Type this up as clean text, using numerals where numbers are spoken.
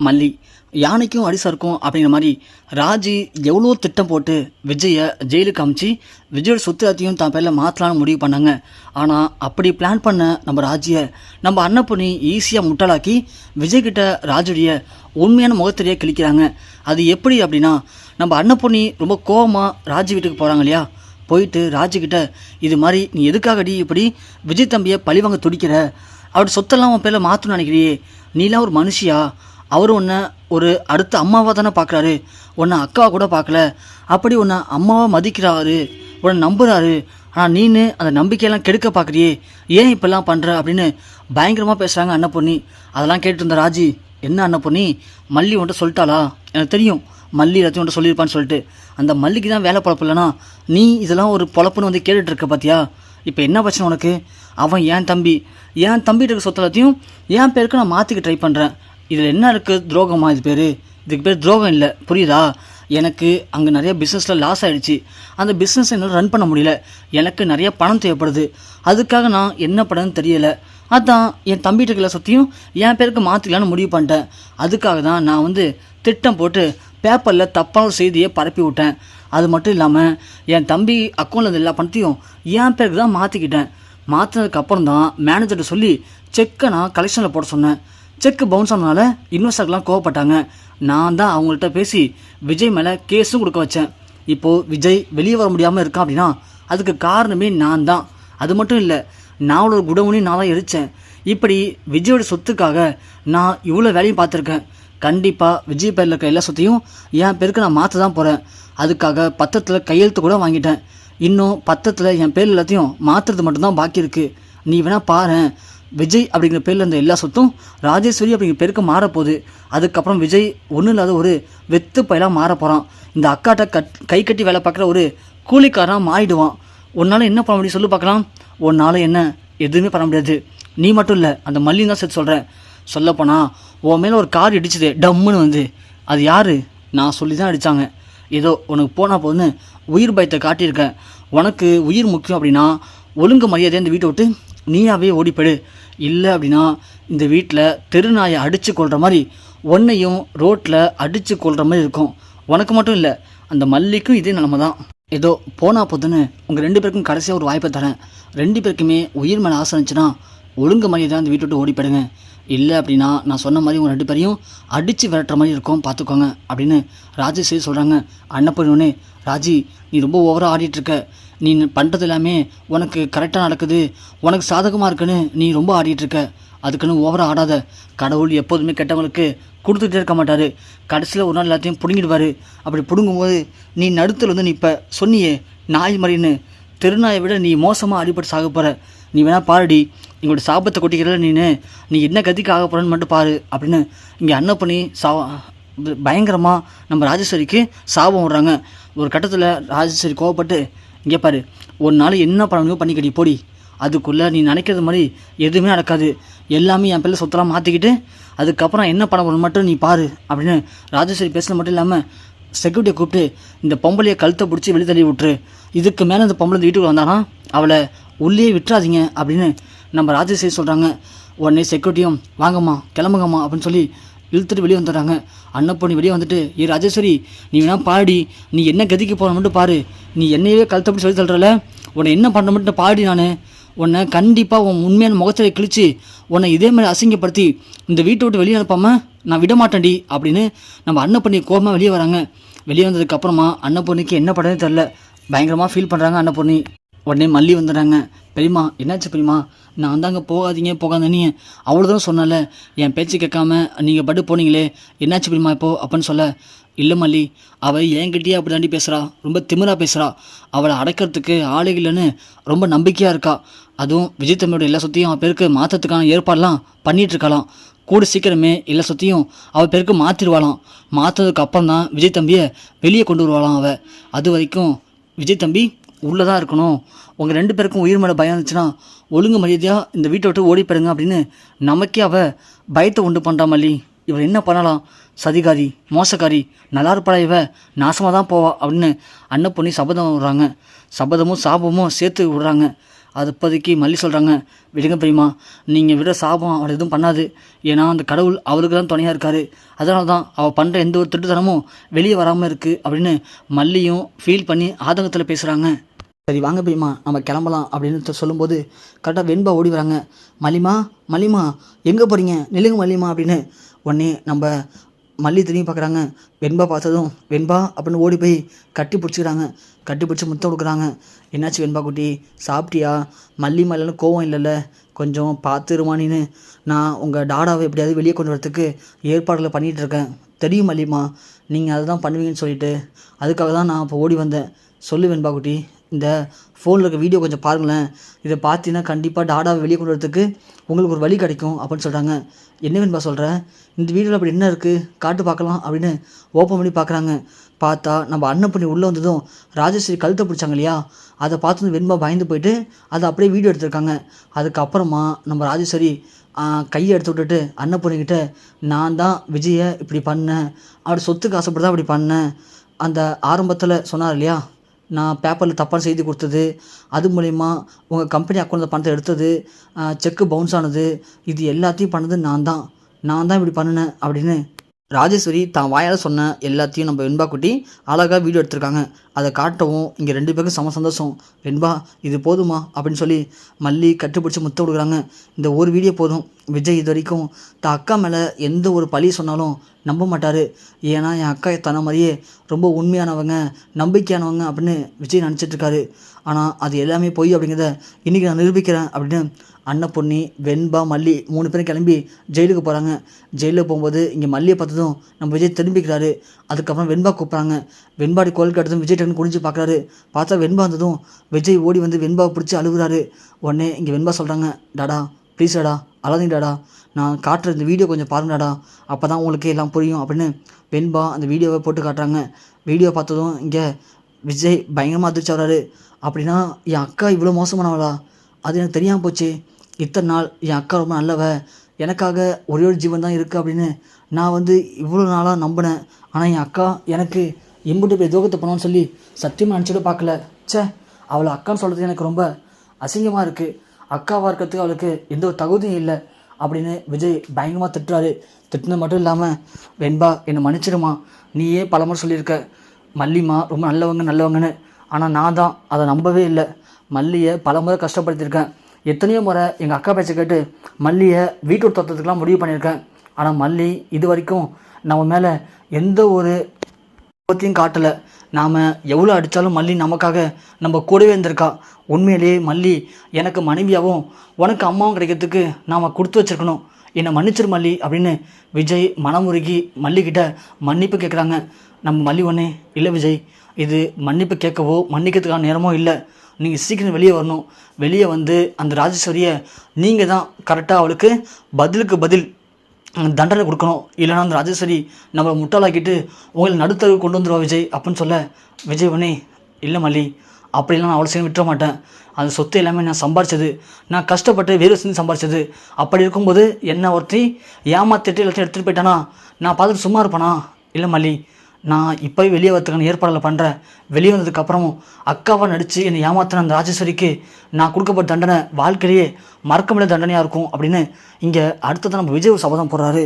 மல்லி யானைக்கும் அடிசருக்கும் அப்படிங்கிற மாதிரி ராஜி எவ்வளோ திட்டம் போட்டு விஜயை ஜெயிலுக்கு அமிச்சு விஜயோட சொத்து எல்லாத்தையும் தான் பேரில் மாற்றலான்னு முடிவு பண்ணாங்க. ஆனால் அப்படி பிளான் பண்ண நம்ம ராஜியை நம்ம அன்னப்பொண்ணி ஈஸியாக முட்டாளாக்கி விஜய்கிட்ட ராஜுடைய உண்மையான முகத்திலேயே கிழிக்கிறாங்க. அது எப்படி அப்படின்னா, நம்ம அன்னப்பொண்ணி ரொம்ப கோவமாக ராஜி வீட்டுக்கு போகிறாங்க இல்லையா, போயிட்டு ராஜுக்கிட்ட இது மாதிரி நீ எதுக்காகடி இப்படி விஜய் தம்பியை பழிவாங்க துடிக்கிற, அவரோட சொத்தெல்லாம் உன் பேரில் மாற்றணும்னு நினைக்கிறியே, நீலாம் ஒரு மனுஷியா, அவர் உன்னை ஒரு அடுத்த அம்மாவாக தானே பார்க்குறாரு, உன்னை அக்காவை கூட பார்க்கல, அப்படி உன்னை அம்மாவாக மதிக்கிறாரு, உன்னை நம்புகிறாரு, ஆனால் நீனு அந்த நம்பிக்கையெல்லாம் கெடுக்க பார்க்குறியே, ஏன் இப்பெல்லாம் பண்ணுற அப்படின்னு பயங்கரமாக பேசுகிறாங்க அன்னப்பொண்ணி. அதெல்லாம் கேட்டு இருந்த ராஜி, என்ன அன்னப்பொண்ணி, மல்லி உன்ட்ட சொல்லிட்டாளா, எனக்கு தெரியும் மல்லி எல்லாத்தையும் உன்ட்ட சொல்லியிருப்பான்னு சொல்லிட்டு, அந்த மல்லிக்கு தான் வேலை பொழப்பு இல்லைனா நீ இதெல்லாம் ஒரு பொழப்புன்னு வந்து கேட்டுட்டு இருக்க பார்த்தியா, இப்போ என்ன பிரச்சனை உனக்கு, அவன் என் தம்பிகிட்ட இருக்க சொத்து எல்லாத்தையும் என் பேருக்கு நான் மாற்றிக்க ட்ரை பண்ணுறேன், இதில் என்ன இருக்குது துரோகமா, இதுக்கு பேர் துரோகம் இல்லை புரியுதா, எனக்கு அங்கே நிறைய பிஸ்னஸில் லாஸ் ஆகிடுச்சு, அந்த பிஸ்னஸ் என்னால் ரன் பண்ண முடியல, எனக்கு நிறைய பணம் தேவைப்படுது, அதுக்காக நான் என்ன பண்ணணும்னு தெரியலை, அதான் என் தம்பிகிட்ட இருக்கிற சொத்தையும் என் பேருக்கு மாற்றிக்கலான்னு முடிவு பண்ணிட்டேன், அதுக்காக தான் நான் வந்து திட்டம் போட்டு பேப்பரில் தப்பான ஒரு செய்தியை பரப்பி விட்டேன், அது மட்டும் இல்லாமல் என் தம்பி அக்கௌண்ட்டில் இருந்த எல்லா பணத்தையும் என் பேருக்கு தான் மாற்றிக்கிட்டேன், மாற்றினதுக்கப்புறம் தான் மேனேஜர்கிட்ட சொல்லி செக்கை நான் கலெக்ஷனில் போட சொன்னேன், செக்கு பவுன்ஸ் ஆனதுனால இன்வெஸ்டர்லாம் கோவப்பட்டாங்க, நான் தான் அவங்கள்ட்ட பேசி விஜய் மேலே கேஸும் கொடுக்க வச்சேன், இப்போது விஜய் வெளியே வர முடியாமல் இருக்கான் அப்படின்னா அதுக்கு காரணமே நான் தான், அது மட்டும் இல்லை நான் ஒரு குடவுனையும் நான் தான் எரித்தேன், இப்படி விஜயோட சொத்துக்காக நான் இவ்வளோ வேலையும் பார்த்துருக்கேன், கண்டிப்பாக விஜய் பேரில் இருக்க எல்லா சொத்தையும் என் பேருக்கு நான் மாற்ற தான் போகிறேன், அதுக்காக பத்திரத்தில் கையெழுத்து கூட வாங்கிட்டேன், இன்னும் பத்திரத்தில் என் பேர் எல்லாத்தையும் மாற்றுறது மட்டும்தான் பாக்கி இருக்குது, நீ வேணால் பாரு, விஜய் அப்படிங்கிற பேரில் இருந்த எல்லா சொத்தும் ராஜேஸ்வரி அப்படிங்கிற பேருக்கு மாறப்போகுது, அதுக்கப்புறம் விஜய் ஒன்றும் இல்லாத ஒரு வெத்து பயிலாக மாற போகிறான், இந்த அக்காட்ட கை கட்டி வேலை பார்க்குற ஒரு கூலிக்காரனாக மாறிடுவான், உன்னால் என்ன பண்ண முடியும் சொல்லு பார்க்கலாம், உன்னால் என்ன எதுவுமே பண்ண முடியாது, நீ மட்டும் இல்லை அந்த மல்லியும் தான் சேர்த்து சொல்கிறேன், சொல்லப்போனால் உன் மேலே ஒரு கார் இடிச்சுது டம்முன்னு வந்து, அது யார், நான் சொல்லி தான் அடித்தாங்க, ஏதோ உனக்கு போனால் போதுன்னு உயிர் பயத்தை காட்டியிருக்கேன், உனக்கு உயிர் முக்கியம் அப்படின்னா ஒழுங்கு மரியாதையை இந்த வீட்டை விட்டு நீயாவே ஓடிப்படு, இல்லை அப்படின்னா இந்த வீட்டில் தெருநாயை அடித்து கொள்கிற மாதிரி ஒன்றையும் ரோட்டில் அடித்து கொள்கிற மாதிரி இருக்கும், உனக்கு மட்டும் இல்லை அந்த மல்லிக்கும் இதே நிலமை தான், ஏதோ போனால் போதுன்னு உங்கள் 2 பேருக்கும் கடைசியாக ஒரு வாய்ப்பை தரேன், 2 பேருக்குமே உயிர் மேலே ஆசை இருந்துச்சுன்னா ஒழுங்கு மரியாதை அந்த வீட்டை விட்டு ஓடிப்படுங்க, இல்லை அப்படின்னா நான் சொன்ன மாதிரி உங்கள் 2 பேரையும் அடித்து விரட்டுற மாதிரி இருக்கும் பார்த்துக்கோங்க அப்படின்னு ராஜேஸ்வரி சொல்கிறாங்க. அன்னப்பொண்ணே, ராஜி நீ ரொம்ப ஓவராக ஆடிட்டுருக்க, நீ பண்ணுறது எல்லாமே உனக்கு கரெக்டாக நடக்குது, உனக்கு சாதகமாக இருக்குன்னு நீ ரொம்ப ஆடிட்டுருக்க, அதுக்குன்னு ஓவராக ஆடாத, கடவுள் எப்போதுமே கெட்டவங்களுக்கு கொடுத்துட்டே இருக்க மாட்டார், கடைசியில் ஒரு நாள் எல்லாத்தையும் பிடுங்கிடுவார், அப்படி பிடுங்கும்போது நீ நடுத்தில் வந்து நீ இப்போ சொன்னியே நாய் மாதிரின்னு, தெருநாயை விட நீ மோசமாக அடிபட்டு சாக போகிற, நீ வேணால் பாருடி, எங்களோட சாபத்தை கொட்டிக்கிறல நீ என்ன கதிக்கு ஆக போகிறன்னு மட்டும் பாரு அப்படின்னு இங்கே அன்னப்பொண்ணி பயங்கரமாக நம்ம ராஜேஸ்வரிக்கு சாபம் விடுறாங்க. ஒரு கட்டத்தில் ராஜேஸ்வரி கோவப்பட்டு, இங்கே பாரு, ஒரு நாள் என்ன பண்ணணுமோ பண்ணிக்கடி போடி, அதுக்குள்ளே நீ நினைக்கிறது மாதிரி எதுவுமே நடக்காது, எல்லாமே என் பிள்ளை சொத்தெல்லாம் மாற்றிக்கிட்டு அதுக்கப்புறம் என்ன பண்ண போகணும் மட்டும் நீ பாரு அப்படின்னு ராஜேஸ்வரி பேசுகிறது மட்டும் இல்லாமல் செக்யூரிட்டியை கூப்பிட்டு இந்த பொம்பளையை கழுத்தை பிடிச்சி வெளியே தள்ளி விட்டுரு, இதுக்கு மேலே இந்த பொம்பளை இந்த வீட்டுக்கு வந்தானா அவளை உள்ளே விட்டுறாதீங்க அப்படின்னு நம்ம ராஜேஸ்வரி சொல்கிறாங்க. உடனே செக்யூரிட்டியும் வாங்கம்மா கிளம்புங்கம்மா அப்படின்னு சொல்லி இழுத்துட்டு வெளியே வந்துடுறாங்க. அன்னப்பொண்ணி வெளியே வந்துட்டு, ராஜேஸ்வரி நீ வேணா பாடி, நீ என்ன கதிக்கு போகிற மட்டும் பாரு, நீ என்னையவே கழுத்தப்படி சொல்லி தள்ளுறல, உன்னை என்ன பண்ண மட்டும் பாடி, நான் உன்னை கண்டிப்பாக உன் உண்மையான முகத்திலே கிழிச்சு உன்னை இதே மாதிரி அசிங்கப்படுத்தி இந்த வீட்டை விட்டு வெளியே அனுப்பாமல் நான் விட மாட்டேன்டி அப்படின்னு நம்ம அன்னப்பொண்ணி கோபமாக வெளியே வராங்க. வெளியே வந்ததுக்கப்புறமா அன்னப்பொண்ணிக்கு என்ன பண்ணுறதுன்னு தெரில, பயங்கரமாக ஃபீல் பண்ணுறாங்க அன்னப்பொண்ணி. உடனே மல்லி வந்துடுறாங்க. பெரியம்மா என்னாச்சு பெரியம்மா, நான் தாங்க போகாதீங்க அவ்வளோதான் சொன்னால, என் பேச்சு கேட்காம நீங்கள் பட்டு போனீங்களே, என்னாச்சு பெரியம்மா இப்போது அப்படின்னு சொல்ல, இல்லை மல்லி, அவள் என்கிட்டயே அப்படி தாண்டி பேசுகிறா, ரொம்ப திமிராக பேசுகிறா, அவளை அடைக்கிறதுக்கு ஆளுகள்னு ரொம்ப நம்பிக்கையாக இருக்கா, அதுவும் விஜய் தம்பியோட எல்லா சொத்தையும் அவன் பேருக்கு மாற்றத்துக்கான ஏற்பாடெல்லாம் பண்ணிகிட்ருக்கலாம், கூட சீக்கிரமே எல்லா சொத்தையும் அவள் பேருக்கு மாற்றிடுவாளாம், மாற்றதுக்கு அப்புறம் தான் விஜய் தம்பியை வெளியே கொண்டு வருவாளாம் அவள், அது வரைக்கும் விஜய் தம்பி உள்ளே தான் இருக்கணும், உங்கள் 2 பேருக்கும் உயிர் மேலே பயம் இருந்துச்சுன்னா ஒழுங்கு மரியாதையாக இந்த வீட்டை விட்டு ஓடிப்படுங்க அப்படின்னு நமக்கே அவள் பயத்தை உண்டு பண்ணுறா. மல்லி இவள் என்ன பண்ணலாம், சதிகாரி மோசக்காரி, நல்லா இருப்பாளா இவ, நாசமாக தான் போவா அப்படின்னு அன்னப்பொண்ணி சபதம் விடுறாங்க. சபதமும் சாபமும் சேர்த்து விடுறாங்க. அது இப்போதைக்கு மல்லி சொல்கிறாங்க, விடுங்க பெரியம்மா, நீங்கள் விட சாபம் அவளை எதுவும் பண்ணாது. ஏன்னா அந்த கடவுள் அவருக்கு தான் துணையாக இருக்கார். அதனால தான் அவள் பண்ணுற எந்த ஒரு திட்டுத்தனமும் வெளியே வராமல் இருக்குது அப்படின்னு மல்லியும் ஃபீல் பண்ணி ஆதங்கத்தில் பேசுகிறாங்க. சரி வாங்க பெரியம்மா நம்ம கிளம்பலாம் அப்படின்னு சொல்லும்போது கரெக்டாக வெண்பா ஓடி வராங்க. மல்லிமா மல்லிமா எங்கே போகிறீங்க, நில்லுங்க மல்லிமா அப்படின்னு. உடனே நம்ம மல்லி திரும்பி பார்க்குறாங்க. வெண்பா பார்த்ததும் வெண்பா அப்படின்னு ஓடி போய் கட்டி பிடிச்சிக்கிறாங்க. கட்டி பிடிச்சி முத்தம் கொடுக்குறாங்க. என்னாச்சு வெண்பா குட்டி, சாப்பிட்டியா? மல்லி மேலே கோவம் இல்லைல்ல, கொஞ்சம் பார்த்துருமானின்னு நான் உங்கள் டாடாவை எப்படியாவது வெளியே கொண்டு வரத்துக்கு ஏற்பாடுகளை பண்ணிகிட்டு இருக்கேன். தெரியும் மல்லிமா, நீங்கள் அதை தான் பண்ணுவீங்கன்னு சொல்லிட்டு அதுக்காக தான் நான் இப்போ ஓடி வந்தேன். சொல்லு வெண்பா குட்டி, இந்த ஃபோனில் இருக்க வீடியோ கொஞ்சம் பாருங்களேன். இதை பார்த்தீங்கன்னா கண்டிப்பாக டாடாவை வெளியே கொண்டு வரதுக்கு உங்களுக்கு ஒரு வழி கிடைக்கும் அப்படின்னு சொல்கிறாங்க. என்ன வெண்பா சொல்கிறேன், இந்த வீடியோவில் அப்படி என்ன இருக்குது காட்டு பார்க்கலாம் அப்படின்னு ஓப்பன் பண்ணி பார்க்குறாங்க. பார்த்தா நம்ம அண்ணன் பண்ணி உள்ளே வந்ததும் ராஜேஸ்வரி கழுத்தை பிடிச்சாங்க இல்லையா, அதை பார்த்து வெண்பா பயந்து போயிட்டு அதை அப்படியே வீடியோ எடுத்திருக்காங்க. அதுக்கப்புறமா நம்ம ராஜேஸ்வரி கையை எடுத்து விட்டுட்டு அன்னபூர்ணிக்கிட்ட, நான் தான் விஜயை இப்படி பண்ணேன், அவர் சொத்துக்கு ஆசைப்பட்டு தான் இப்படி பண்ணேன். அந்த ஆரம்பத்தில் சொன்னார் இல்லையா, நான் பேப்பரில் தப்பான செய்தி கொடுத்தது, அது மூலிமா உங்கள் கம்பெனி அக்கௌண்ட்டில் பணத்தை எடுத்தது, செக்கு பவுன்ஸ் ஆனது, இது எல்லாத்தையும் பண்ணது நான் தான் இப்படி பண்ணினேன் அப்படின்னு ராஜேஸ்வரி தான் வாயால் சொன்ன எல்லாத்தையும் நம்ம வெண்பா குட்டி அழகாக வீடியோ எடுத்திருக்காங்க. அதை காட்டவும் இங்கே 2 பேருக்கும் செம சந்தோஷம். வெண்பா இது போதுமா அப்படின்னு சொல்லி மல்லி கட்டுப்பிடிச்சி முத்த கொடுக்குறாங்க. இந்த ஒரு வீடியோ போதும். விஜய் இது வரைக்கும் தான் அக்கா மேலே எந்த ஒரு பழி சொன்னாலும் நம்ப மாட்டார். ஏன்னா என் அக்கா தன மாதிரியே ரொம்ப உண்மையானவங்க, நம்பிக்கையானவங்க அப்படின்னு விஜய் நினச்சிட்ருக்காரு. ஆனால் அது எல்லாமே பொய் அப்படிங்கிறத இன்றைக்கி நான் நிரூபிக்கிறேன் அப்படின்னு அன்னபொன்னி, வெண்பா, மல்லி 3 பேரும் கிளம்பி ஜெயிலுக்கு போகிறாங்க. ஜெயிலுக்கு போகும்போது இங்கே மல்லியை பார்த்ததும் நம்ம விஜய் திரும்பிக்கிறாரு. அதுக்கப்புறம் வெண்பா கூப்பிட்றாங்க. வெண்பாடி கோல் கட்டதும் விஜய் டக்குன்னு குனிஞ்சு பார்க்குறாரு. பார்த்தா வெண்பா வந்ததும் விஜய் ஓடி வந்து வெண்பாவை பிடிச்சி அழுகுறாரு. உடனே இங்கே வெண்பா சொல்கிறாங்க, டாடா ப்ளீஸ் டாடா அழாதீங்க டாடா, நான் காட்டுற இந்த வீடியோ கொஞ்சம் பாருங்கடாடா, அப்போ தான் உங்களுக்கு எல்லாம் புரியும் அப்படின்னு வெண்பா அந்த வீடியோவை போட்டு காட்டுறாங்க. வீடியோ பார்த்ததும் இங்கே விஜய் பயங்கரமாக அதிர்ச்சி ஆகிறாரு. அப்படின்னா என் அக்கா இவ்வளோ மோசமானவளா, அது எனக்கு தெரியாமல் போச்சு. இத்தனை நாள் என் அக்கா ரொம்ப நல்லவ, எனக்காக ஒரே ஒரு ஜீவன் தான் இருக்குது அப்படின்னு நான் வந்து இவ்வளோ நாளாக நம்பினேன். ஆனால் என் அக்கா எனக்கு இம்புட்டு போய் துரோகத்தை பண்ணோன்னு சொல்லி சத்தியமாக நினச்சிட்டு பார்க்கல. ச்சே, அவளை அக்கான்னு சொல்கிறது எனக்கு ரொம்ப அசிங்கமாக இருக்குது. அக்காவாக இருக்கிறதுக்கு அவளுக்கு எந்த ஒரு தகுதியும் இல்லை அப்படின்னு விஜய் பயங்கரமாக திட்டுறாரு. திட்டுனது மட்டும் இல்லாமல், வெண்பா என்னை மன்னிச்சிடுமா, நீயே பலமுறை சொல்லியிருக்க மல்லிமா ரொம்ப நல்லவங்கன்னு, ஆனால் நான் தான் அதை நம்பவே இல்லை. மல்லியை பலமுறை கஷ்டப்படுத்தியிருக்கேன். எத்தனையோ முறை எங்கள் அக்கா பேச்சை கேட்டு மல்லியை வீட்டு தோட்டத்துக்கெலாம் முடிவு பண்ணியிருக்கேன். ஆனால் மல்லி இது வரைக்கும் நம்ம மேலே எந்த ஒரு கோபத்தையும் காட்டலை. நாம் எவ்வளோ அடித்தாலும் மல்லி நமக்காக நம்ம கூடவே இருந்திருக்கா. உண்மையிலேயே மல்லி எனக்கு மனைவியாகவும் உனக்கு அம்மாவும் கிடைக்கிறதுக்கு நாம் கொடுத்து வச்சுருக்கணும். என்னை மன்னிச்சிரு மல்லி அப்படின்னு விஜய் மனமுருகி மல்லிக்கிட்ட மன்னிப்பு கேட்குறாங்க. நம்ம மல்லி ஒன்றே, இல்லை விஜய், இது மன்னிப்பு கேட்கவோ மன்னிக்கிறதுக்கான நேரமோ இல்லை. நீங்கள் சீக்கிரம் வெளியே வரணும். வெளியே வந்து அந்த ராஜேஸ்வரியை நீங்கள் தான் கரெக்டாக அவளுக்கு பதிலுக்கு பதில் தண்டனை கொடுக்கணும். இல்லைனா அந்த ராஜேஸ்வரி நம்மளை முட்டாளாக்கிட்டு உங்களை நடுத்தருக்கு கொண்டு வந்துடுவா விஜய் அப்படின்னு சொல்ல, விஜய் உடனே, இல்லை மல்லி, அப்படிலாம் நான் அவ்வளோ சீக்கிரம் விட்டுற மாட்டேன். அந்த சொத்து எல்லாமே நான் சம்பாரிச்சது, நான் கஷ்டப்பட்டு வேறு செஞ்சு சம்பாரிச்சது. அப்படி இருக்கும்போது என்ன ஒருத்தி ஏமாத்திட்டு எல்லாத்தையும் எடுத்துகிட்டு போயிட்டானா நான் பார்த்துட்டு சும்மா இருப்பானா? இல்லை மல்லி, நான் இப்போவே வெளியே வரத்துக்கான ஏற்பாடுகளை பண்ணுறேன். வெளியே வந்ததுக்கப்புறமும் அக்காவாக நடித்து என்னை ஏமாத்தின அந்த ராஜேஸ்வரிக்கு நான் கொடுக்கப்பட்ட தண்டனை வாழ்க்கையிலேயே மறக்க முடியாத தண்டனையாக இருக்கும் அப்படின்னு இங்கே அடுத்ததான் நம்ம விஜய் சபதம் போடுறாரு.